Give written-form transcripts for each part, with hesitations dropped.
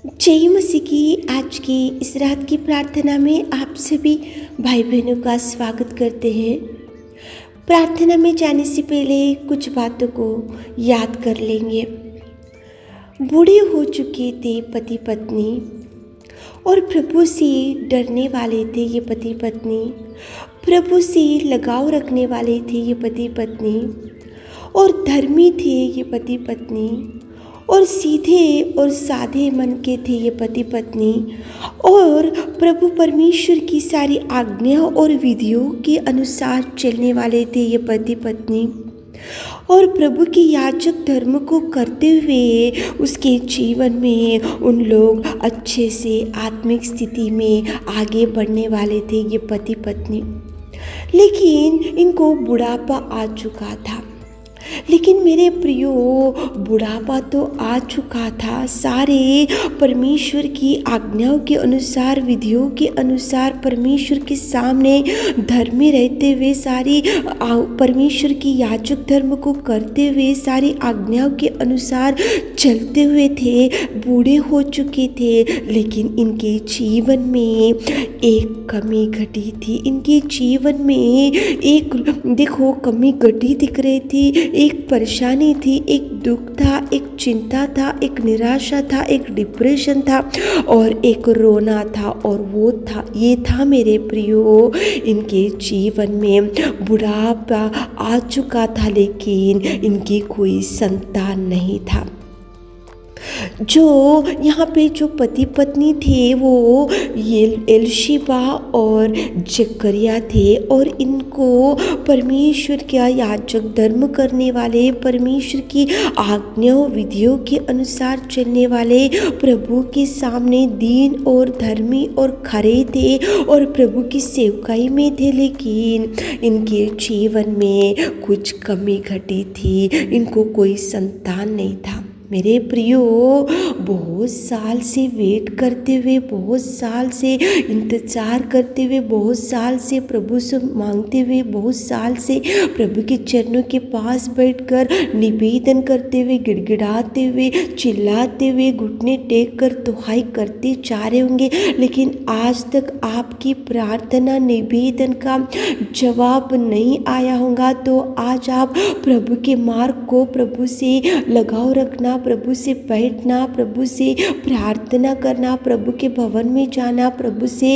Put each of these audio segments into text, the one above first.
जय मसीह की आज की इस रात की प्रार्थना में आप सभी भाई बहनों का स्वागत करते हैं। प्रार्थना में जाने से पहले कुछ बातों को याद कर लेंगे। बूढ़े हो चुके थे पति पत्नी और प्रभु से डरने वाले थे ये पति पत्नी, प्रभु से लगाव रखने वाले थे ये पति पत्नी और धर्मी थे ये पति पत्नी और सीधे और साधे मन के थे ये पति पत्नी और प्रभु परमेश्वर की सारी आज्ञा और विधियों के अनुसार चलने वाले थे ये पति पत्नी और प्रभु की याजक धर्म को करते हुए उसके जीवन में उन लोग अच्छे से आत्मिक स्थिति में आगे बढ़ने वाले थे ये पति पत्नी। लेकिन इनको बुढ़ापा आ चुका था। लेकिन मेरे प्रियो, बुढ़ापा तो आ चुका था, सारे परमेश्वर की आज्ञाओं के अनुसार विधियों के अनुसार परमेश्वर के सामने धर्मी रहते हुए सारी परमेश्वर की याजक धर्म को करते हुए सारी आज्ञाओं के अनुसार चलते हुए थे, बूढ़े हो चुके थे। लेकिन इनके जीवन में एक कमी घटी थी। इनके जीवन में एक देखो कमी घटी दिख रही थी, एक परेशानी थी, एक दुख था, एक चिंता था, एक निराशा था, एक डिप्रेशन था और एक रोना था। और वो था, ये था मेरे प्रियो, इनके जीवन में बुढ़ापा आ चुका था लेकिन इनकी कोई संतान नहीं था। जो यहाँ पे जो पति पत्नी थे वो ये एलीशिबा और जकरिया थे और इनको परमेश्वर का याजक धर्म करने वाले, परमेश्वर की आज्ञाओं विधियों के अनुसार चलने वाले, प्रभु के सामने दीन और धर्मी और खरे थे और प्रभु की सेवकाई में थे। लेकिन इनके जीवन में कुछ कमी घटी थी, इनको कोई संतान नहीं था। मेरे प्रियो, बहुत साल से वेट करते हुए, बहुत साल से इंतज़ार करते हुए, बहुत साल से प्रभु से मांगते हुए, बहुत साल से प्रभु के चरणों के पास बैठकर निवेदन करते हुए, गिड़गिड़ाते हुए, चिल्लाते हुए, घुटने टेक कर दुहाई करते जा रहे होंगे। लेकिन आज तक आपकी प्रार्थना निवेदन का जवाब नहीं आया होगा। तो आज आप प्रभु के मार्ग को, प्रभु से लगाव रखना, प्रभु से बैठना, प्रभु से प्रार्थना करना, प्रभु के भवन में जाना, प्रभु से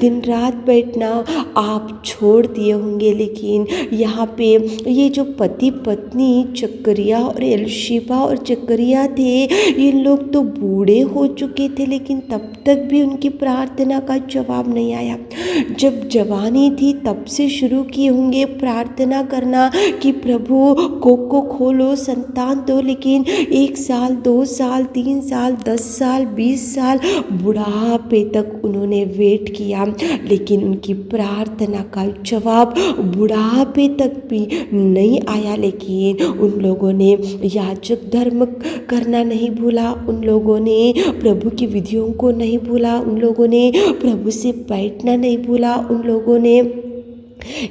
दिन रात बैठना आप छोड़ दिए होंगे। लेकिन यहाँ पे ये जो पति पत्नी जकरिया और एलीशिबा और जकरिया थे, ये लोग तो बूढ़े हो चुके थे लेकिन तब तक भी उनकी प्रार्थना का जवाब नहीं आया। जब जवानी थी तब से शुरू किए होंगे प्रार्थना करना कि प्रभु को खोलो, संतान दो। लेकिन 1 साल, 2 साल, 3 साल, 10 साल, 20 साल बुढ़ापे तक उन्होंने वेट किया लेकिन उनकी प्रार्थना का जवाब बुढ़ापे तक भी नहीं आया। लेकिन उन लोगों ने याजक धर्म करना नहीं भूला, उन लोगों ने प्रभु की विधियों को नहीं भूला, उन लोगों ने प्रभु से बैठना नहीं भूला, उन लोगों ने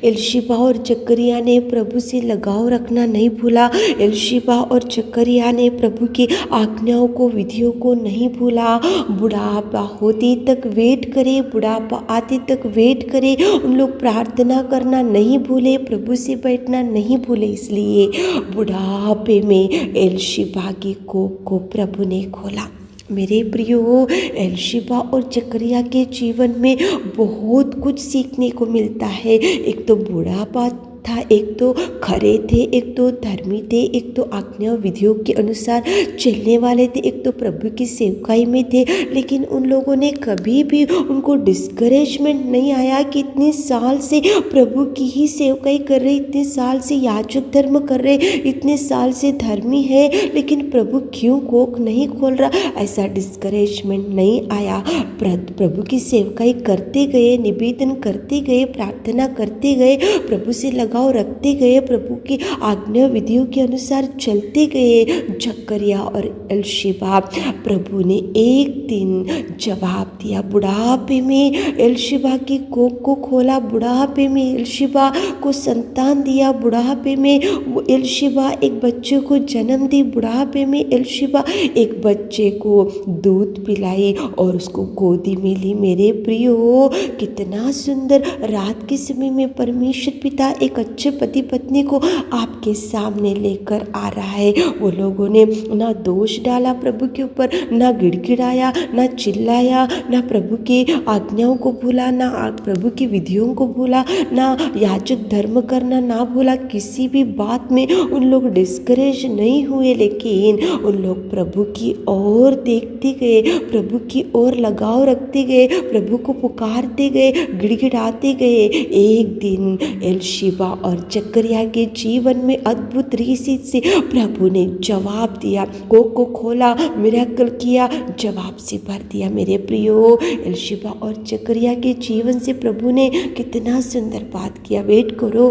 एलीशिबा और जकरिया ने प्रभु से लगाव रखना नहीं भूला, एलीशिबा और जकरिया ने प्रभु की आज्ञाओं को, विधियों को नहीं भूला। बुढ़ापा होते तक वेट करे, बुढ़ापा आते तक वेट करे, उन लोग प्रार्थना करना नहीं भूले, प्रभु से बैठना नहीं भूले। इसलिए बुढ़ापे में एलीशिबा की कोख को प्रभु ने खोला। मेरे प्रियो, एलीशिबा और जकरिया के जीवन में बहुत कुछ सीखने को मिलता है। एक तो बुढ़ापा था, एक तो खरे थे, एक तो धर्मी थे, एक तो आज्ञा विधियों के अनुसार चलने वाले थे, एक तो प्रभु की सेवकाई में थे। लेकिन उन लोगों ने कभी भी उनको डिस्करेजमेंट नहीं आया कि इतने साल से प्रभु की ही सेवकाई कर रहे, इतने साल से याजक धर्म कर रहे, इतने साल से धर्मी है लेकिन प्रभु क्यों कोख नहीं खोल रहा, ऐसा डिस्करेजमेंट नहीं आया। प्रभु की सेवकाई करते गए, निवेदन करते गए, प्रार्थना करते गए, प्रभु से लगाव रखते गए, प्रभु की आज्ञा विधियों के अनुसार चलते गए, जकरिया और एलीशिबा, प्रभु ने एक दिन जवाब दिया। बुढ़ापे में एलीशिबा की कोख को खोला, बुढ़ापे में एलीशिबा को संतान दिया, बुढ़ापे में एलीशिबा एक बच्चे को जन्म दी, बुढ़ापे में एलीशिबा एक बच्चे को दूध पिलाई और उसको गोदी में ली। मेरे प्रियो, कितना सुंदर रात के समय में परमेश्वर पिता एक अच्छे पति पत्नी को आपके सामने लेकर आ रहा है। वो लोगों ने ना दोष डाला प्रभु के ऊपर, ना गिड़गिड़ाया, ना चिल्लाया, ना प्रभु की आज्ञाओं को भूला, ना प्रभु की विधियों को भूला, ना याजक धर्म करना ना भूला। किसी भी बात में उन लोग डिस्करेज नहीं हुए, लेकिन उन लोग प्रभु की ओर देखते गए, प्रभु की ओर लगाव रखते गए, प्रभु को पुकारते गए, गिड़गिड़ाते गए। एक दिन एलीशिबा और जकरिया के जीवन में अद्भुत रीति से प्रभु ने जवाब दिया, कोख को खोला, मिरेकल किया, जवाब से भर दिया। मेरे प्रियो, एलीशिबा और जकरिया के जीवन से प्रभु ने कितना सुंदर बात किया। वेट करो,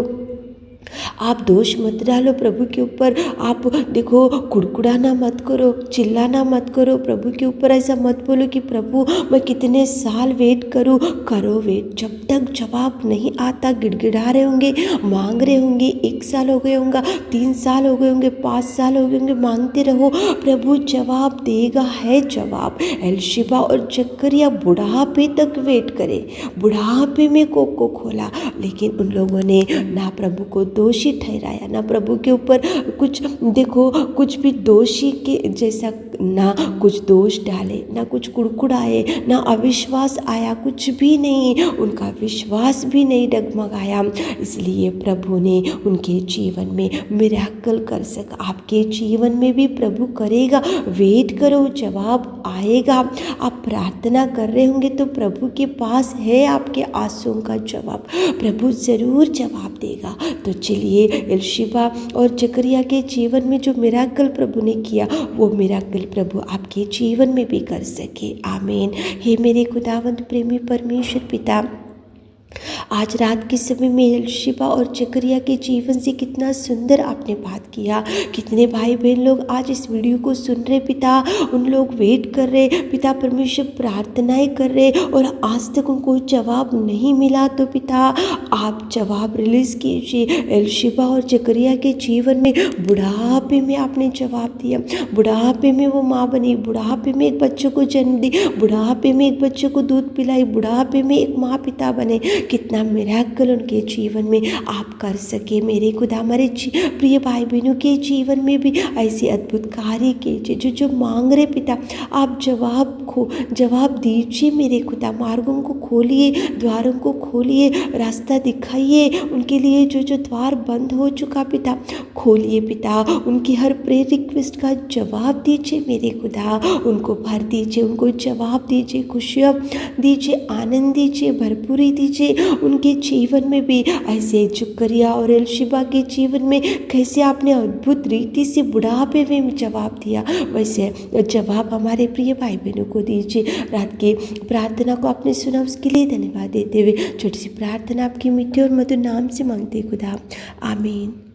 आप दोष मत डालो प्रभु के ऊपर। आप देखो, कुड़कुड़ाना मत करो, चिल्लाना मत करो, प्रभु के ऊपर ऐसा मत बोलो कि प्रभु मैं कितने साल वेट करूं। करो वेट, जब तक जवाब नहीं आता गिड़गिड़ा रहे होंगे, मांग रहे होंगे, 1 साल हो गए होंगे, 3 साल हो गए होंगे, 5 साल हो गए होंगे, मांगते रहो, प्रभु जवाब देगा। है जवाब। एलीशिबा और जकरिया बुढ़ापे तक वेट करे, बुढ़ापे में कोख को खोला, लेकिन उन लोगों ने ना प्रभु को दोषी ठहराया, ना प्रभु के ऊपर कुछ, देखो, कुछ भी दोषी के जैसा ना कुछ दोष डाले, ना कुछ कुड़कुड़ाए, ना अविश्वास आया, कुछ भी नहीं, उनका विश्वास भी नहीं डगमगाया। इसलिए प्रभु ने उनके जीवन में मिरेकल कर सका। आपके जीवन में भी प्रभु करेगा। वेट करो, जवाब आएगा। आप प्रार्थना कर रहे होंगे तो प्रभु के पास है आपके आंसुओं का जवाब, प्रभु ज़रूर जवाब देगा। तो चलिए, एलीशिबा और जकरिया के जीवन में जो मिरेकल प्रभु ने किया, वो मिरेकल प्रभु आपके जीवन में भी कर सके। आमीन। हे मेरे खुदावंद प्रेमी परमेश्वर पिता, आज रात के समय में एलीशिबा और जकरिया के जीवन से कितना सुंदर आपने बात किया। कितने भाई बहन लोग आज इस वीडियो को सुन रहे पिता, उन लोग वेट कर रहे पिता, परमेश्वर प्रार्थनाएं कर रहे और आज तक उनको जवाब नहीं मिला। तो पिता, आप जवाब रिलीज कीजिए। एलीशिबा और जकरिया के जीवन में बुढ़ापे में आपने जवाब दिया, बुढ़ापे में वो माँ बनी, बुढ़ापे में एक बच्चे को जन्म दी, बुढ़ापे में एक बच्चे को दूध पिलाई, बुढ़ापे में एक माँ पिता बने। कितना मिरेकल उनके जीवन में आप कर सके। मेरे खुदा, हमारे प्रिय भाई बहनों के जीवन में भी ऐसे अद्भुत कार्य कीजिए। जो मांग रहे पिता, आप जवाब दीजिए। मेरे खुदा, मार्गों को खोलिए, द्वारों को खोलिए, रास्ता दिखाइए। उनके लिए जो द्वार बंद हो चुका पिता, खोलिए पिता। उनकी हर प्रेयर रिक्वेस्ट का जवाब दीजिए मेरे खुदा। उनको भर दीजिए, उनको जवाब दीजिए, खुशियाँ दीजिए, आनंद दीजिए, भरपूरी दीजिए। उनके जीवन में भी ऐसे जकरिया और एलीशिबा के जीवन में कैसे आपने अद्भुत रीति से बुढ़ापे में जवाब दिया, वैसे जवाब हमारे प्रिय भाई बहनों को दीजिए। रात की प्रार्थना को आपने सुना, उसके लिए धन्यवाद देते हुए छोटी सी प्रार्थना आपकी मीठे और मधुर नाम से मांगते खुदा, आमीन।